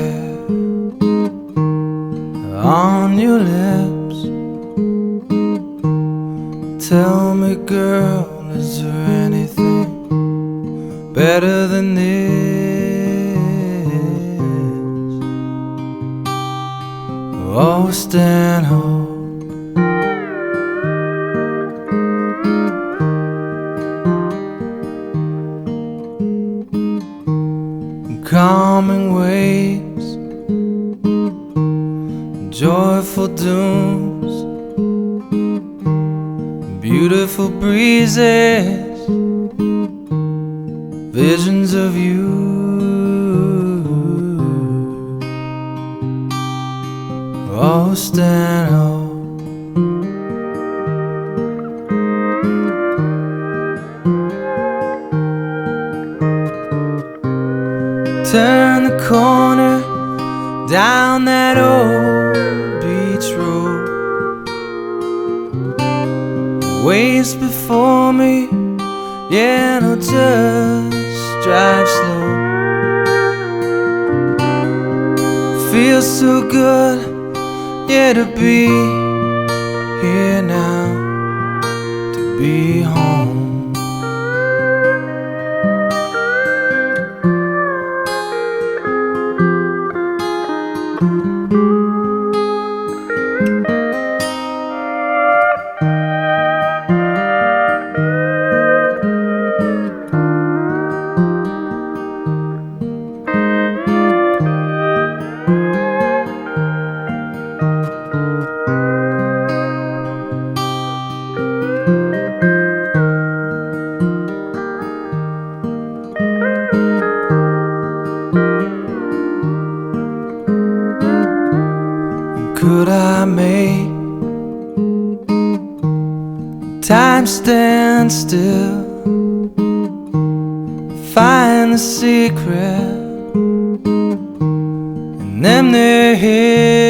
hair on your lips. Tell me, girl, is there anything better than this? Oh, stand home. Calming waves, joyful dunes, beautiful breezes, visions of you. Oh, stand home. Turn the corner down that old beach road. Waves before me, yeah, no, just drive slow. Feels so good, yeah, to be here now, to be home. Could I make time stand still, find the secret in them there hills?